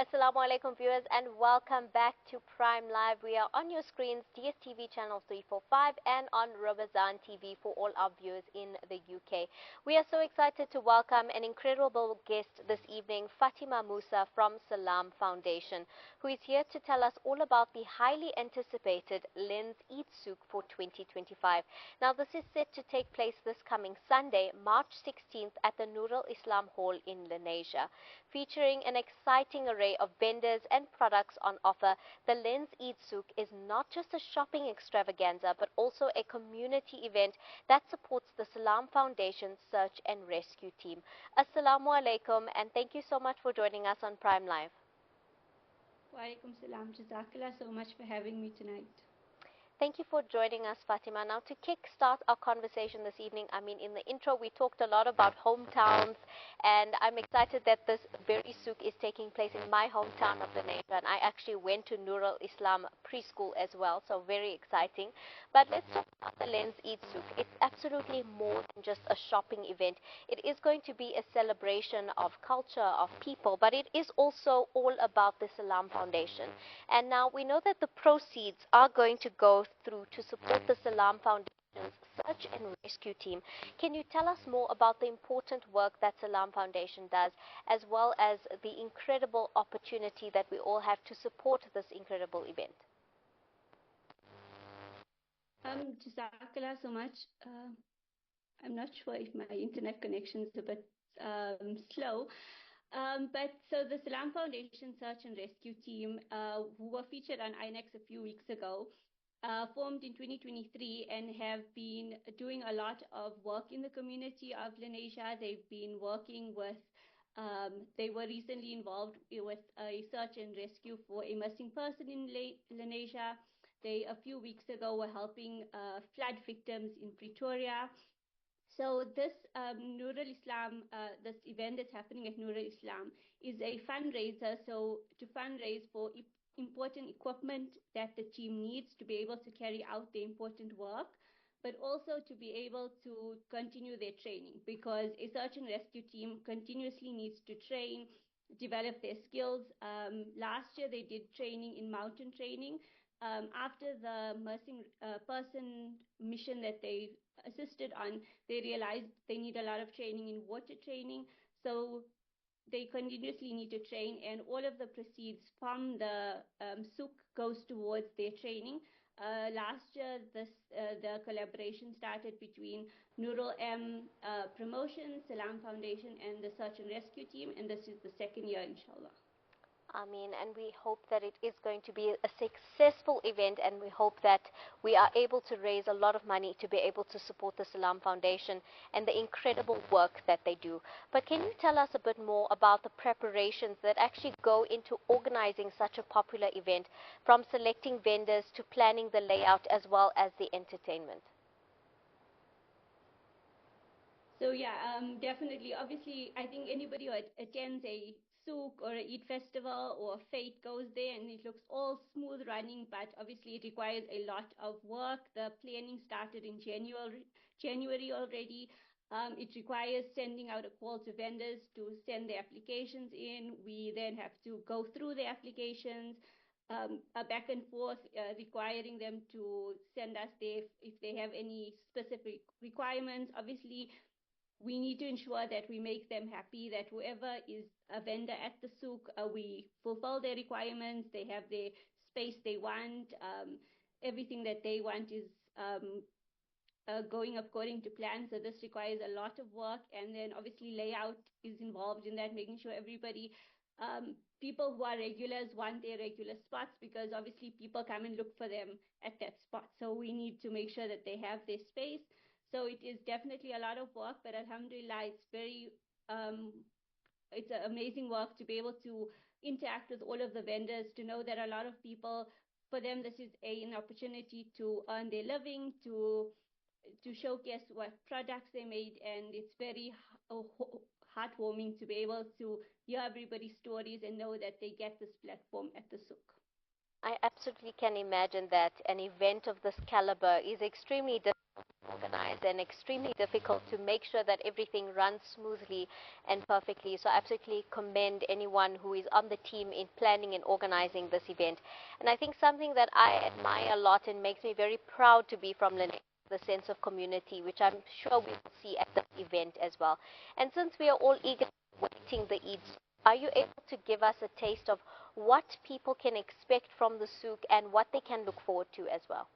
Assalamu alaikum viewers and welcome back to Prime Live. We are on your screens, DSTV channel 345 and on Robazan TV for all our viewers in the UK. We are so excited to welcome an incredible guest this evening, Fatima Moosa from Salaam Foundation, who is here to tell us all about the highly anticipated Lenz Eid Souk for 2025. Now this is set to take place this coming Sunday, March 16th at the Nurul Islam Hall in Lenasia. Featuring an exciting array of vendors and products on offer, the Lenz Eid Souk is not just a shopping extravaganza but also a community event that supports the Salaam Foundation search and rescue team. Assalamu alaikum and thank you so much for joining us on Prime Live. Wa alaikum salam. Jazakallah so much for having me tonight. Thank you for joining us, Fatima. Now, to kickstart our conversation this evening, in the intro, we talked a lot about hometowns, and I'm excited that this very souk is taking place in my hometown of Lenasia, and I actually went to Nurul Islam preschool as well, so very exciting. But let's talk about the Lenz Eid Souk. It's absolutely more than just a shopping event. It is going to be a celebration of culture, of people, but it is also all about the Salaam Foundation. And now we know that the proceeds are going to go through to support the Salaam Foundation's search and rescue team. Can you tell us more about the important work that Salaam Foundation does, as well as the incredible opportunity that we all have to support this incredible event? Jazakallah so much. I'm not sure if my internet connection is a bit slow. But so the Salaam Foundation Search and Rescue Team, who were featured on INEX a few weeks ago, formed in 2023 and have been doing a lot of work in the community of Lenasia. They've been working with, they were recently involved with a search and rescue for a missing person in Lenasia. They, a few weeks ago, were helping flood victims in Pretoria. So this Nurul Islam, this event that's happening at Nurul Islam is a fundraiser, so to fundraise for important equipment that the team needs to be able to carry out the important work, but also to be able to continue their training, because a search and rescue team continuously needs to train, develop their skills. Last year they did training in mountain training. After the missing person mission that they assisted on, they realized they need a lot of training in water training. So they continuously need to train, and all of the proceeds from the souk goes towards their training. Last year, the collaboration started between Nurul Promotions, Salaam Foundation, and the Search and Rescue Team, and this is the second year, inshallah. And we hope that it is going to be a successful event, and we hope that we are able to raise a lot of money to be able to support the Salaam Foundation and the incredible work that they do. But can you tell us a bit more about the preparations that actually go into organizing such a popular event, from selecting vendors to planning the layout as well as the entertainment? So yeah, definitely. Obviously, I think anybody who attends a souk or a Eid festival or a fete goes there and it looks all smooth running, but obviously it requires a lot of work. The planning started in January already. It requires sending out a call to vendors to send their applications in. We then have to go through the applications, a back and forth, requiring them to send us if they have any specific requirements. Obviously, we need to ensure that we make them happy, that whoever is a vendor at the souk, we fulfill their requirements, they have the space they want, everything that they want is going according to plan. So this requires a lot of work, and then obviously layout is involved in that, making sure everybody, people who are regulars want their regular spots, because obviously people come and look for them at that spot. So we need to make sure that they have their space. So it is definitely a lot of work, but alhamdulillah, it's an amazing work to be able to interact with all of the vendors, to know that a lot of people, for them, this is an opportunity to earn their living, to showcase what products they made, and it's very heartwarming to be able to hear everybody's stories and know that they get this platform at the souk. I absolutely can imagine that an event of this caliber is extremely difficult to organize. organized and extremely difficult to make sure that everything runs smoothly and perfectly. So I absolutely commend anyone who is on the team in planning and organizing this event. And I think something that I admire a lot and makes me very proud to be from Lenz, the sense of community, which I'm sure we will see at this event as well. And since we are all eagerly waiting the Eid, are you able to give us a taste of what people can expect from the souk and what they can look forward to as well?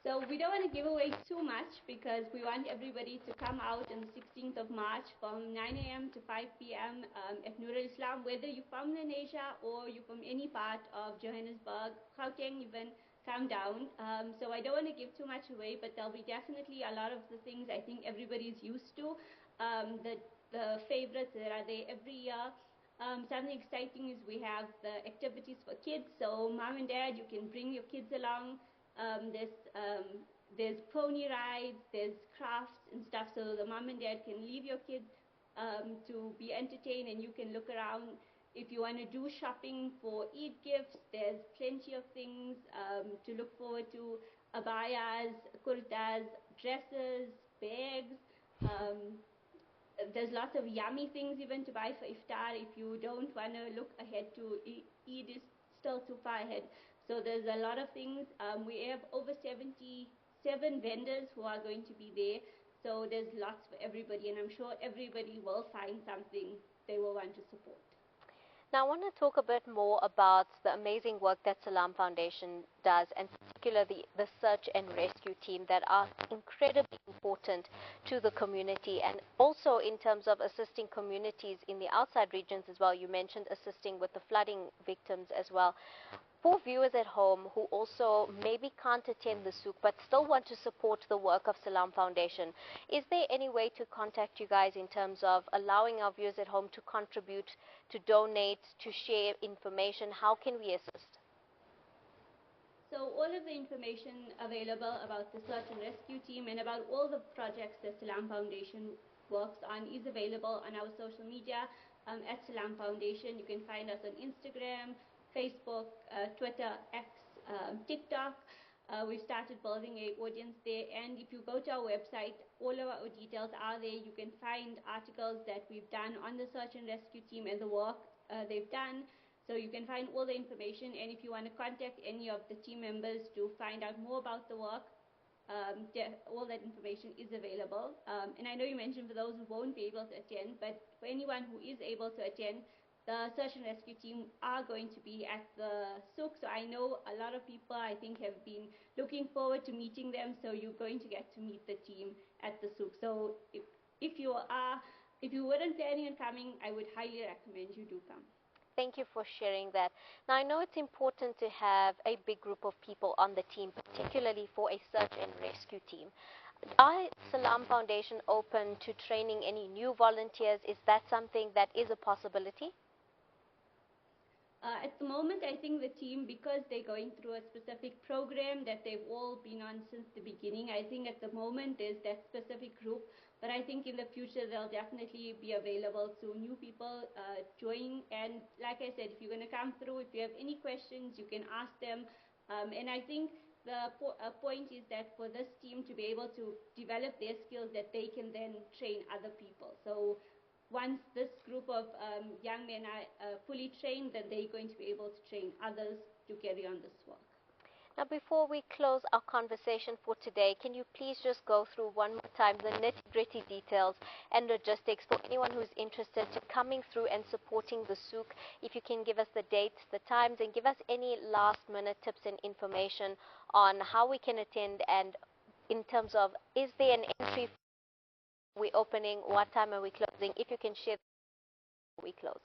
So we don't want to give away too much because we want everybody to come out on the 16th of March from 9 a.m. to 5 p.m. At Nur al-Islam, whether you're from Lenasia or you're from any part of Johannesburg, Gauteng even, come down. So I don't want to give too much away, but there'll be definitely a lot of the things I think everybody's used to, the favorites that are there every year. Something exciting is we have the activities for kids. So mom and dad, you can bring your kids along. There's pony rides, there's crafts and stuff, so the mom and dad can leave your kids to be entertained, and you can look around. If you want to do shopping for Eid gifts, there's plenty of things to look forward to: abayas, kurtas, dresses, bags. There's lots of yummy things even to buy for iftar if you don't want to look ahead to Eid is still too far ahead. So there's a lot of things. We have over 77 vendors who are going to be there. So there's lots for everybody, and I'm sure everybody will find something they will want to support. Now, I want to talk a bit more about the amazing work that Salaam Foundation does, and particularly the search and rescue team that are incredibly important to the community, and also in terms of assisting communities in the outside regions as well. You mentioned assisting with the flooding victims as well. For viewers at home who also maybe can't attend the souk but still want to support the work of Salaam Foundation, is there any way to contact you guys in terms of allowing our viewers at home to contribute, to donate, to share information? How can we assist? So all of the information available about the search and rescue team and about all the projects that Salaam Foundation works on is available on our social media at Salaam Foundation. You can find us on Instagram, Facebook, Twitter, X, TikTok. We've started building an audience there, and if you go to our website, all of our details are there. You can find articles that we've done on the search and rescue team and the work they've done. So you can find all the information, and if you want to contact any of the team members to find out more about the work, all that information is available. And I know you mentioned for those who won't be able to attend, but for anyone who is able to attend, the search and rescue team are going to be at the souk. So I know a lot of people, I think, have been looking forward to meeting them. So you're going to get to meet the team at the souk. So if you weren't planning on coming, I would highly recommend you do come. Thank you for sharing that. Now, I know it's important to have a big group of people on the team, particularly for a search and rescue team. Are Salaam Foundation open to training any new volunteers? Is that something that is a possibility? At the moment, I think the team, because they're going through a specific program that they've all been on since the beginning, I think at the moment there's that specific group. But I think in the future they'll definitely be available to new people join. And like I said, if you're going to come through, if you have any questions, you can ask them. And I think the point is that for this team to be able to develop their skills, that they can then train other people. So once this group of young men are fully trained, then they're going to be able to train others to carry on this work. Now, before we close our conversation for today, can you please just go through one more time the nitty-gritty details and logistics for anyone who's interested in coming through and supporting the souk? If you can give us the dates, the times, and give us any last-minute tips and information on how we can attend, and in terms of, is there an entry? We opening? What time are we closing? If you can share we close.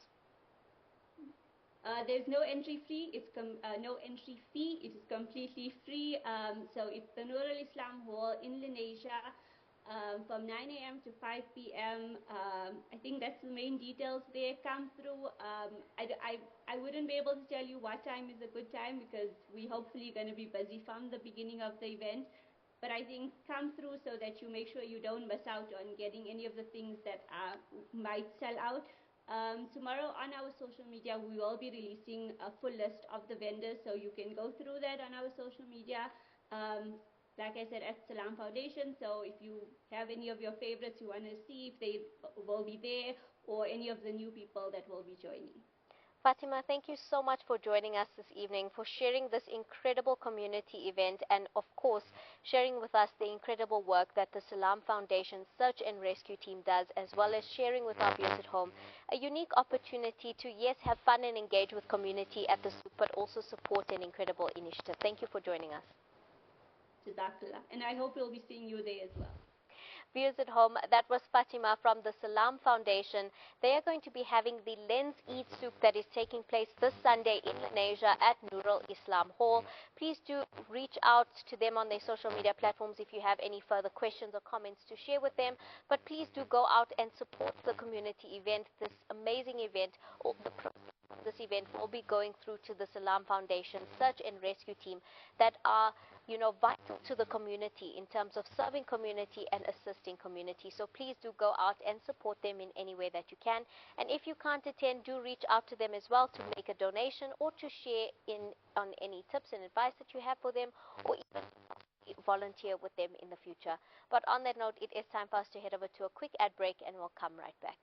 There's no entry fee. It's no entry fee. It is completely free. So it's the Nur al-Islam Hall in Lenasia from 9 a.m. to 5 p.m. I think that's the main details there. Come through. I wouldn't be able to tell you what time is a good time because we hopefully going to be busy from the beginning of the event. But I think come through so that you make sure you don't miss out on getting any of the things that might sell out. Tomorrow on our social media, we will be releasing a full list of the vendors, so you can go through that on our social media. like I said, at Salaam Foundation. So if you have any of your favorites you want to see if they will be there, or any of the new people that will be joining. Fatima, thank you so much for joining us this evening, for sharing this incredible community event, and of course, sharing with us the incredible work that the Salaam Foundation Search and Rescue Team does, as well as sharing with our viewers at home a unique opportunity to, yes, have fun and engage with community at the souk, but also support an incredible initiative. Thank you for joining us. Jazakallah. And I hope we'll be seeing you there as well. Viewers at home, that was Fatima from the Salaam Foundation. They are going to be having the Lenz Eid Souk that is taking place this Sunday in Lenasia at Nurul Islam Hall. Please do reach out to them on their social media platforms if you have any further questions or comments to share with them. But please do go out and support the community event, this amazing event. All the proceeds of this event will be going through to the Salaam Foundation Search and Rescue Team that are vital to the community in terms of serving community and assisting community. So please do go out and support them in any way that you can. And if you can't attend, do reach out to them as well to make a donation or to share on any tips and advice that you have for them, or even volunteer with them in the future. But on that note, it is time for us to head over to a quick ad break, and we'll come right back.